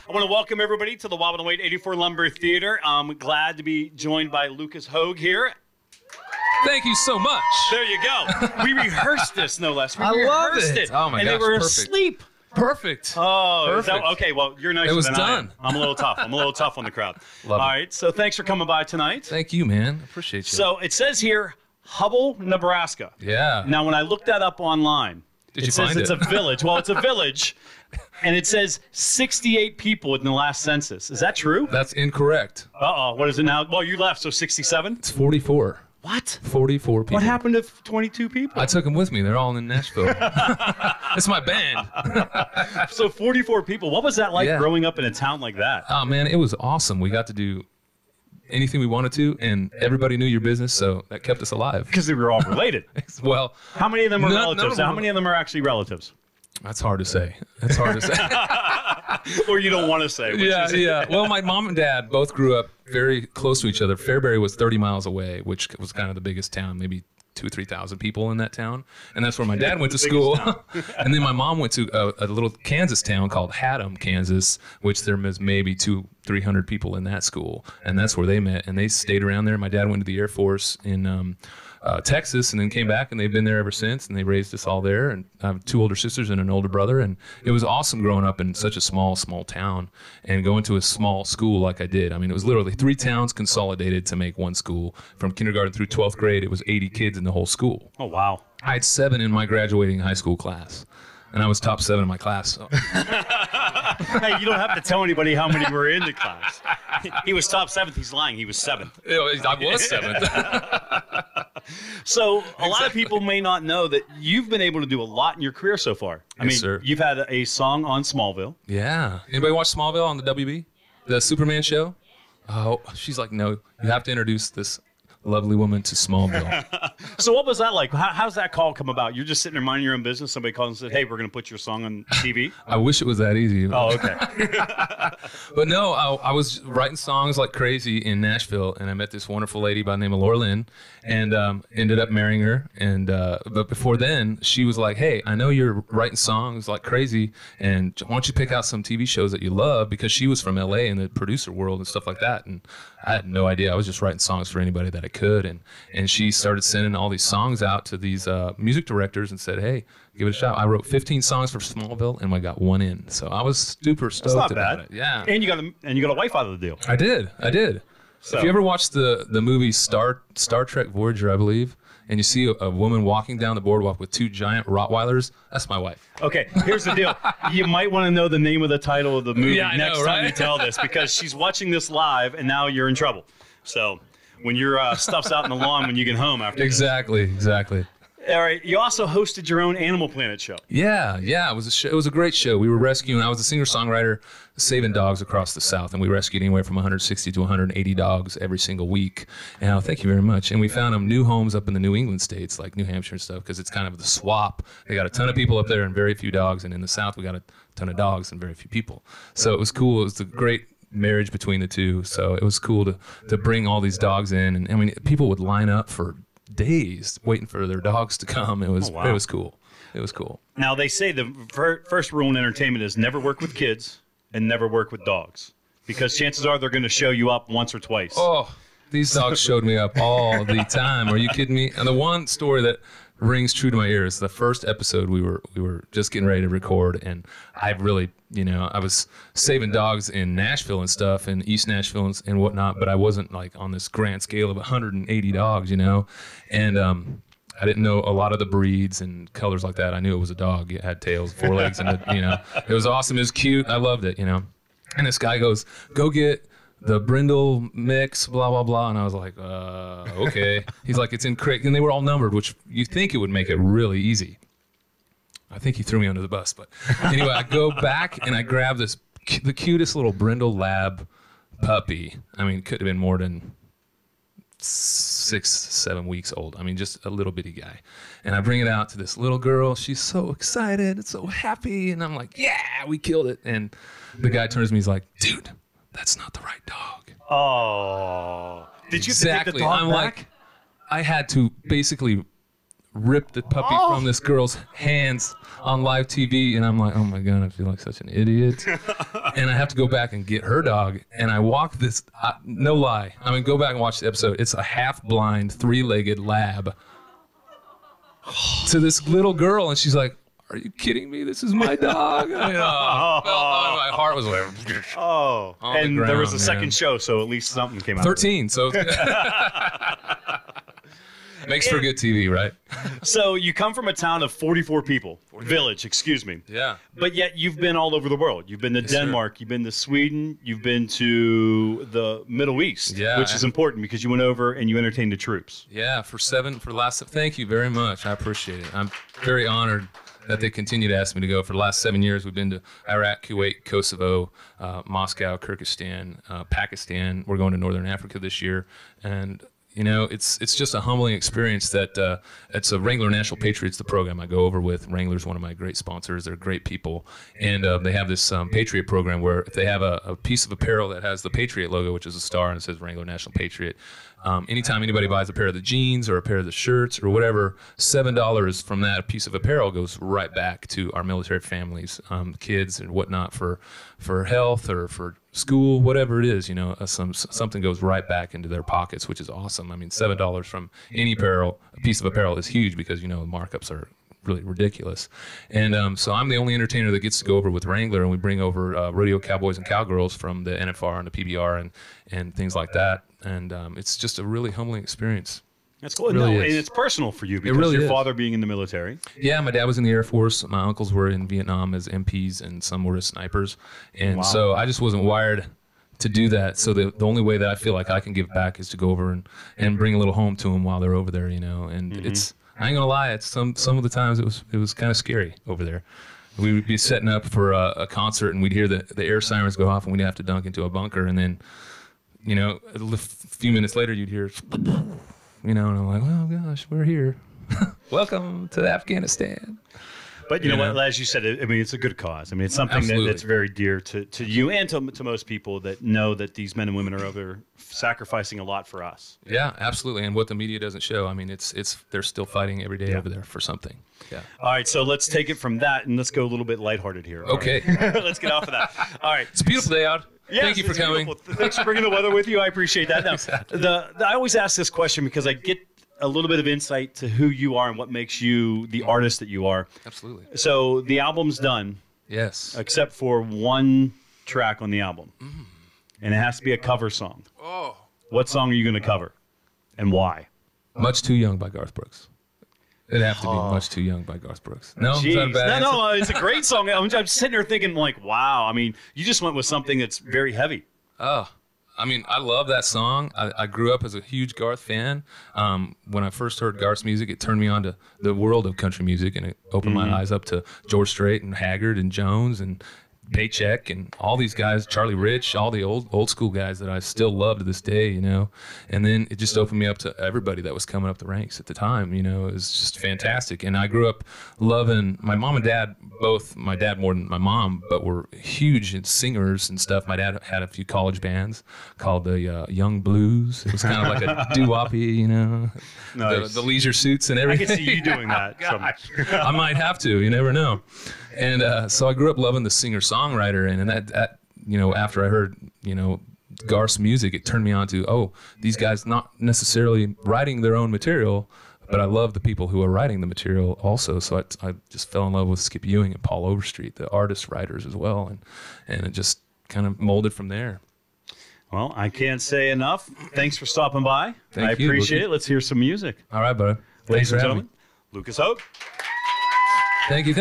I want to welcome everybody to the Y108 84 Lumber Theater. I'm glad to be joined by Lucas Hoge here. Thank you so much. There you go. We rehearsed this, no less. We I love rehearsed it. it. Oh, my and gosh, they were perfect. asleep. Perfect. Oh, Perfect. Okay, well, you're nicer It was than done. I am. I'm a little tough. I'm a little tough on the crowd. Love All it. right, so thanks for coming by tonight. Thank you, man. Appreciate you. So it says here, Hubble, Nebraska. Yeah. Now, when I looked that up online, Did you it says find it's it? a village. Well, it's a village, and it says 68 people in the last census. Is that true? That's incorrect. Uh-oh. What is it now? Well, you left, so 67? It's 44. What? 44 people. What happened to 22 people? I took them with me. They're all in Nashville. It's my band. So 44 people. What was that like growing up in a town like that? Oh, man, it was awesome. We got to do anything we wanted to, and everybody knew your business, so that kept us alive. Because they were all related. Well, How many of them are none relatives? of them How many of them are actually relatives? that's hard to say. That's hard to say. Or you don't want to say. Which is Yeah. Well, my mom and dad both grew up very close to each other. Fairbury was 30 miles away, which was kind of the biggest town, maybe 2,000 or 3,000 people in that town. And that's where my dad went to school. And then my mom went to a little Kansas town called Haddam, Kansas, which there was maybe 200-300 people in that school. And that's where they met. And they stayed around there. My dad went to the Air Force in Texas and then came back, and they've been there ever since, and they raised us all there. And I have 2 older sisters and an older brother, and it was awesome growing up in such a small town and going to a small school like I did. I mean, it was literally 3 towns consolidated to make one school. From kindergarten through 12th grade, it was 80 kids in the whole school. Oh, wow. I had 7 in my graduating high school class, and I was top 7 in my class. So. Hey, you don't have to tell anybody how many were in the class. He was top 7th. He's lying. He was 7th. I was 7th. So a lot of people may not know that you've been able to do a lot in your career so far. I mean, sir. You've had a song on Smallville. Yeah. Anybody watch Smallville on the WB? The Superman show? Oh, she's like, no, you have to introduce this lovely woman to Smallville. So what was that like? How's that call come about? You're just sitting there minding your own business. Somebody calls and said, hey, we're going to put your song on TV. I wish it was that easy. Oh, okay. But no, I was writing songs like crazy in Nashville, and I met this wonderful lady by the name of Laura Lynn, and ended up marrying her. And but before then, she was like, hey, I know you're writing songs like crazy, and why don't you pick out some TV shows that you love? Because she was from LA in the producer world and stuff like that, and I had no idea. I was just writing songs for anybody that I could, and she started sending all these songs out to these music directors and said, hey, give it a shot. I wrote 15 songs for Smallville, and I got 1 in. So I was super stoked That's not about bad. it. Yeah. And you got a wife out of the deal. I did. So. If you ever watched the movie Star Trek Voyager, I believe, and you see a woman walking down the boardwalk with 2 giant Rottweilers, that's my wife. Okay, here's the deal. You might want to know the name of the title of the movie next time you tell this, because she's watching this live, and now you're in trouble. So when your stuff's out in the lawn when you get home after Exactly. All right. You also hosted your own Animal Planet show. Yeah. It was a show. It was a great show. We were rescuing. I was a singer-songwriter saving dogs across the South, and we rescued anywhere from 160 to 180 dogs every single week. And thank you very much. And we found them new homes up in the New England states, like New Hampshire and stuff, because it's kind of the swap. They got a ton of people up there and very few dogs, and in the South we got a ton of dogs and very few people. So it was cool. It was a great marriage between the two. So it was cool to bring all these dogs in, and I mean, people would line up for days waiting for their dogs to come. It was It was cool. It was cool. Now, they say the first rule in entertainment is never work with kids and never work with dogs, because chances are they're going to show you up once or twice. Oh, these dogs showed me up all the time. Are you kidding me? And the one story that rings true to my ears, the first episode we were just getting ready to record, and I really, I was saving dogs in Nashville and stuff, and East Nashville and whatnot, but I wasn't like on this grand scale of 180 dogs, and I didn't know a lot of the breeds and colors like that. I knew it was a dog. It had tails, 4 legs, and it was awesome. It was cute. I loved it, And this guy goes, go get the brindle mix, blah, blah, blah. And I was like, okay. He's like, it's in crate. And they were all numbered, which you think it would make it really easy. I think he threw me under the bus. But anyway, I go back and I grab the cutest little brindle lab puppy. I mean, could have been more than 6-7 weeks old. I mean, just a little bitty guy. And I bring it out to this little girl. She's so excited and so happy. And I'm like, yeah, we killed it. And the guy turns to me, he's like, dude, that's not the right dog. Oh. Did you Exactly. take the dog I'm back? like, I had to basically ripped the puppy from this girl's hands on live TV, and I'm like, oh my God, I feel like such an idiot. And I have to go back and get her dog, and I walk this, no lie, I mean, go back and watch the episode. It's a half-blind, three-legged lab to this little girl, and she's like, are you kidding me? This is my dog. I mean, my heart was like, and there was a second show, so at least something came out. 13, so makes for good TV, right? So you come from a town of 44 people, village, excuse me. Yeah. But yet you've been all over the world. You've been to Denmark, you've been to Sweden, you've been to the Middle East, which is important because you went over and you entertained the troops. Yeah, thank you very much. I appreciate it. I'm very honored that they continue to ask me to go. For the last 7 years, we've been to Iraq, Kuwait, Kosovo, Moscow, Kyrgyzstan, Pakistan. We're going to Northern Africa this year, and you know, it's just a humbling experience that it's a Wrangler National Patriots, the program I go over with. Wrangler's one of my great sponsors. They're great people. And they have this Patriot program where if they have a piece of apparel that has the Patriot logo, which is a star, and it says Wrangler National Patriot, anytime anybody buys a pair of the jeans or a pair of the shirts or whatever, $7 from that piece of apparel goes right back to our military families, kids and whatnot for health or for school, whatever it is, you know, something goes right back into their pockets, which is awesome. I mean, $7 from any apparel, a piece of apparel is huge because, you know, the markups are really ridiculous. And so I'm the only entertainer that gets to go over with Wrangler, and we bring over rodeo cowboys and cowgirls from the NFR and the PBR and things like that. And it's just a really humbling experience. That's cool. Really and it's personal for you because your father being in the military. Yeah, my dad was in the Air Force. My uncles were in Vietnam as MPs, and some were as snipers. And so I just wasn't wired to do that. So the only way that I feel like I can give back is to go over and bring a little home to them while they're over there, you know. And it's, I ain't gonna lie, it's some of the times it was kind of scary over there. We would be setting up for a concert, and we'd hear the air sirens go off, and we'd have to dunk into a bunker, and then, you know, a few minutes later you'd hear, you know, and I'm like, well, gosh, we're here. Welcome to Afghanistan. But you know what, as you said, I mean, it's a good cause. I mean, it's something that's very dear to you and to most people that know that these men and women are over sacrificing a lot for us. Yeah, absolutely. And what the media doesn't show, I mean, they're still fighting every day over there for something. Yeah. All right, so let's take it from that and let's go a little bit lighthearted here. Okay. Right. Let's get off of that. All right. It's a beautiful day out. Yes, thank you for coming. Beautiful. Thanks for bringing the weather with you. I appreciate that. Now, Exactly. I always ask this question because I get a little bit of insight to who you are and what makes you the artist that you are. Absolutely. So the album's done. Yes. Except for one track on the album. And it has to be a cover song. Oh. What song are you going to cover? And why? Much Too Young by Garth Brooks. It'd have to be Much Too Young by Garth Brooks. No? Is that a bad answer? No, it's a great song. I'm sitting there thinking like, wow. I mean, you just went with something that's very heavy. Oh. I mean, I love that song. I grew up as a huge Garth fan. When I first heard Garth's music, it turned me on to the world of country music, and it opened my eyes up to George Strait and Haggard and Jones and Paycheck and all these guys, Charlie Rich, all the old school guys that I still love to this day, you know. And then it just opened me up to everybody that was coming up the ranks at the time, you know. It was just fantastic. And I grew up loving my mom and dad, both my dad more than my mom, but were huge singers and stuff. My dad had a few college bands called the Young Blues. It was kind of like a doo-woppy, you know, Nice. the leisure suits and everything. I can see you doing that. I might have to. You never know. And so I grew up loving the singer-songwriter, and that you know, after I heard, you know, Garth's music, it turned me on to, oh, these guys not necessarily writing their own material, but I love the people who are writing the material also. So I just fell in love with Skip Ewing and Paul Overstreet, the artist writers as well, and it just kind of molded from there. Well, I can't say enough. Thanks for stopping by. Thank I you, appreciate Wookie. it. Let's hear some music. All right, brother. Ladies Thanks and for having me. gentlemen, Lucas Hoge. Thank you.